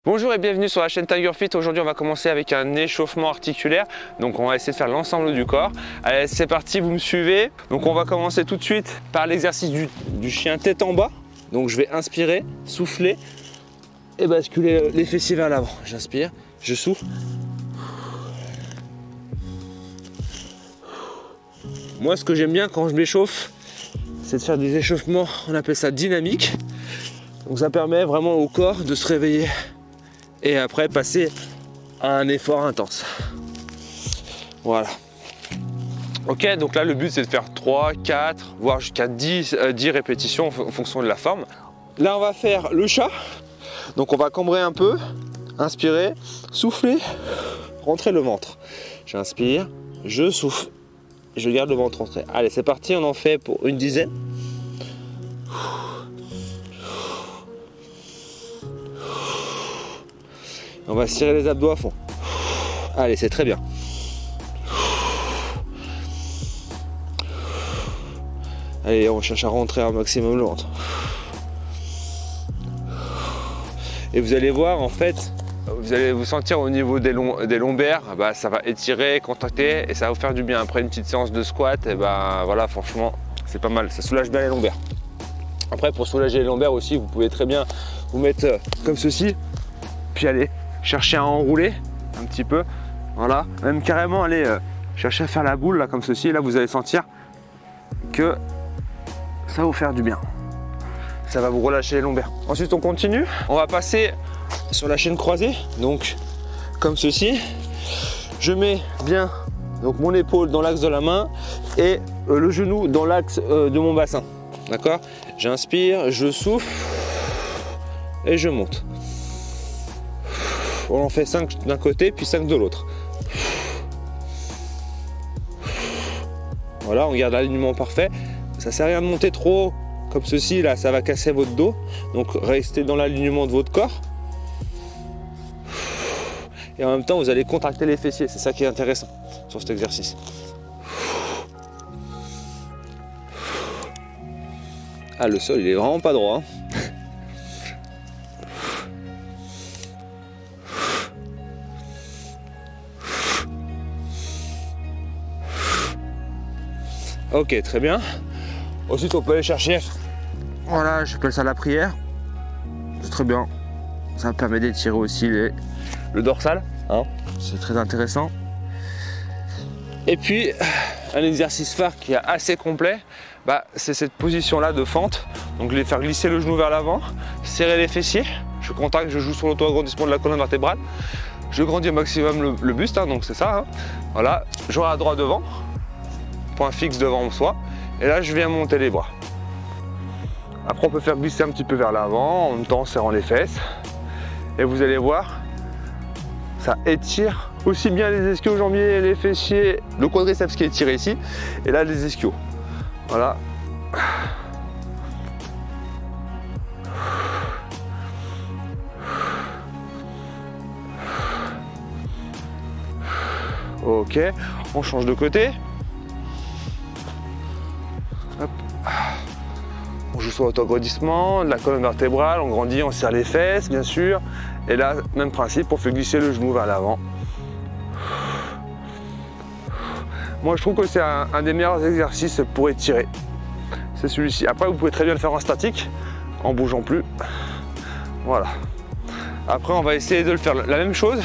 Bonjour et bienvenue sur la chaîne Tiger Fit. Aujourd'hui on va commencer avec un échauffement articulaire. Donc on va essayer de faire l'ensemble du corps. Allez c'est parti, vous me suivez. Donc on va commencer tout de suite par l'exercice du chien tête en bas. Donc je vais inspirer, souffler et basculer les fessiers vers l'avant. J'inspire, je souffle. Moi ce que j'aime bien quand je m'échauffe, c'est de faire des échauffements, on appelle ça dynamique. Donc ça permet vraiment au corps de se réveiller et après passer à un effort intense. Voilà. Ok, donc là le but c'est de faire 3, 4, voire jusqu'à 10 répétitions en fonction de la forme. Là on va faire le chat. Donc on va cambrer un peu, inspirer, souffler, rentrer le ventre. J'inspire, je souffle, je garde le ventre rentré. Allez c'est parti, on en fait pour une dizaine. On va serrer les abdos à fond. Allez, c'est très bien. Allez, on cherche à rentrer un maximum le ventre. Et vous allez voir, en fait, vous allez vous sentir au niveau des lombaires, bah, ça va étirer, contracter et ça va vous faire du bien. Après une petite séance de squat, et bah, voilà, franchement, c'est pas mal. Ça soulage bien les lombaires. Après, pour soulager les lombaires aussi, vous pouvez très bien vous mettre comme ceci, puis aller chercher à enrouler un petit peu, voilà, même carrément aller chercher à faire la boule là comme ceci, et là vous allez sentir que ça va vous faire du bien, ça va vous relâcher les lombaires. Ensuite on continue, on va passer sur la chaîne croisée, donc comme ceci, je mets bien donc mon épaule dans l'axe de la main et le genou dans l'axe de mon bassin, d'accord. J'inspire, je souffle et je monte. On en fait 5 d'un côté puis 5 de l'autre. Voilà, on garde l'alignement parfait. Ça sert à rien de monter trop haut comme ceci, là ça va casser votre dos. Donc restez dans l'alignement de votre corps. Et en même temps vous allez contracter les fessiers, c'est ça qui est intéressant sur cet exercice. Ah le sol il est vraiment pas droit, hein. Ok, très bien. Ensuite, on peut aller chercher, voilà, j'appelle ça la prière. C'est très bien. Ça permet d'étirer aussi le dorsal, hein. C'est très intéressant. Et puis, un exercice phare qui est assez complet, bah, c'est cette position-là de fente. Donc, les faire glisser le genou vers l'avant, serrer les fessiers. Je contracte, je joue sur l'auto-agrandissement de la colonne vertébrale. Je grandis au maximum le buste, hein, donc c'est ça, hein. Voilà, je regarde droit devant. Point fixe devant soi, et là je viens monter les bras. Après on peut faire glisser un petit peu vers l'avant en même temps en serrant les fesses, et vous allez voir ça étire aussi bien les ischio-jambiers, les fessiers, le quadriceps qui est étiré ici, et là les ischios. Voilà. Ok, on change de côté. Hop. On joue sur l'auto-agrandissement de la colonne vertébrale, on grandit, on serre les fesses bien sûr. Et là, même principe, on fait glisser le genou vers l'avant. Moi je trouve que c'est un des meilleurs exercices pour étirer. C'est celui-ci. Après vous pouvez très bien le faire en statique, en bougeant plus. Voilà. Après on va essayer de le faire la même chose,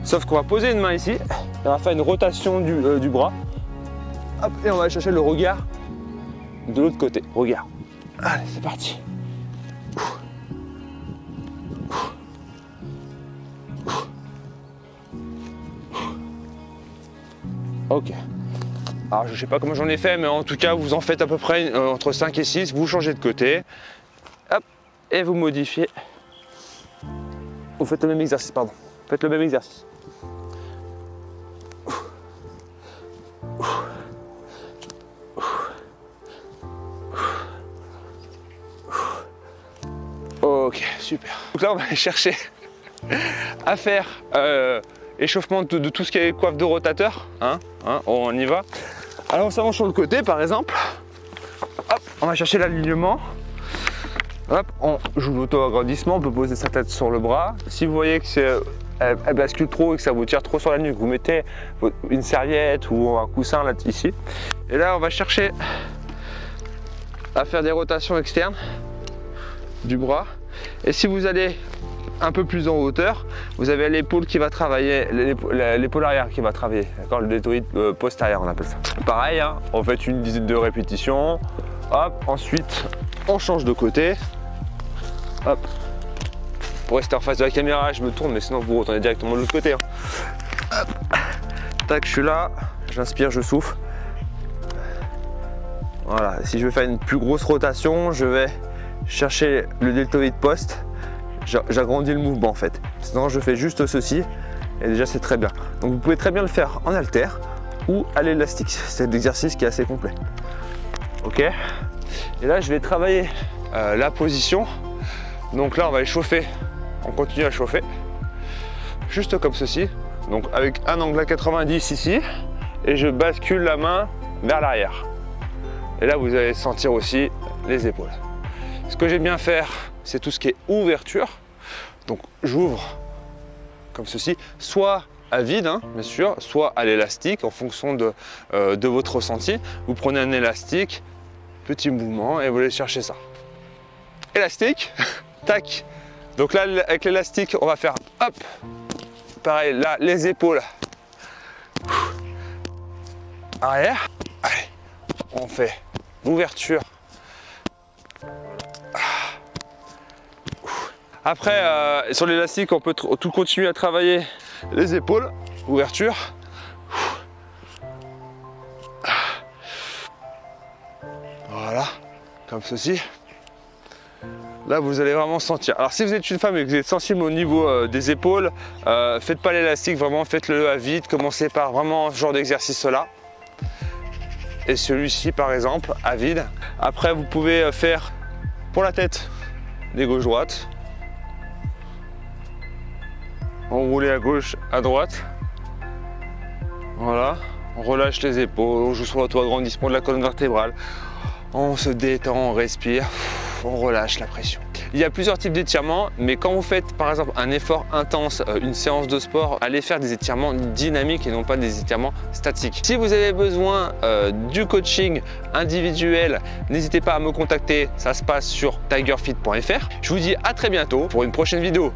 sauf qu'on va poser une main ici, et on va faire une rotation du bras. Hop, et on va aller chercher le regard de l'autre côté, regarde. Allez, c'est parti. Ok. Alors, je sais pas comment j'en ai fait, mais en tout cas, vous en faites à peu près entre 5 et 6. Vous changez de côté. Hop, et vous modifiez. Vous faites le même exercice, pardon. Faites le même exercice. Ok, super. Donc là, on va aller chercher à faire échauffement de tout ce qui est coiffe de rotateur. On y va. Alors, on s'avance sur le côté, par exemple. Hop, on va chercher l'alignement. Hop, on joue l'auto-agrandissement, on peut poser sa tête sur le bras. Si vous voyez que elle bascule trop et que ça vous tire trop sur la nuque, vous mettez une serviette ou un coussin là, ici. Et là, on va chercher à faire des rotations externes du bras. Et si vous allez un peu plus en hauteur, vous avez l'épaule qui va travailler, l'épaule arrière qui va travailler, d'accord, le deltoïde postérieur on appelle ça. Pareil, hein, on fait une dizaine de répétitions, hop, ensuite on change de côté, hop. Pour rester en face de la caméra, je me tourne, mais sinon vous retournez directement de l'autre côté. Hein. Hop. Tac, je suis là, j'inspire, je souffle. Voilà, si je veux faire une plus grosse rotation, je vais chercher le deltoïde post. J'agrandis le mouvement en fait. Sinon je fais juste ceci et déjà c'est très bien. Donc vous pouvez très bien le faire en haltère ou à l'élastique. C'est un exercice qui est assez complet. Ok. Et là je vais travailler la position. Donc là on va échauffer. On continue à chauffer. Juste comme ceci. Donc avec un angle à 90 ici. Et je bascule la main vers l'arrière. Et là vous allez sentir aussi les épaules. Ce que j'aime bien faire, c'est tout ce qui est ouverture. Donc j'ouvre comme ceci, soit à vide, hein, bien sûr, soit à l'élastique en fonction de votre ressenti. Vous prenez un élastique, petit mouvement et vous allez chercher ça. Élastique, tac. Donc là, avec l'élastique, on va faire hop. Pareil, là, les épaules. Arrière. Allez, on fait ouverture. Après, sur l'élastique, on peut tout continuer à travailler les épaules, ouverture. Voilà, comme ceci. Là, vous allez vraiment sentir. Alors, si vous êtes une femme et que vous êtes sensible au niveau des épaules, faites pas l'élastique, vraiment faites-le à vide. Commencez par vraiment ce genre d'exercice-là. Et celui-ci, par exemple, à vide. Après, vous pouvez faire pour la tête des gauche-droite. Enrouler à gauche, à droite. Voilà. On relâche les épaules, on joue sur l'auto-agrandissement de la colonne vertébrale. On se détend, on respire, on relâche la pression. Il y a plusieurs types d'étirements, mais quand vous faites par exemple un effort intense, une séance de sport, allez faire des étirements dynamiques et non pas des étirements statiques. Si vous avez besoin du coaching individuel, n'hésitez pas à me contacter, ça se passe sur tigerfit.fr. Je vous dis à très bientôt pour une prochaine vidéo.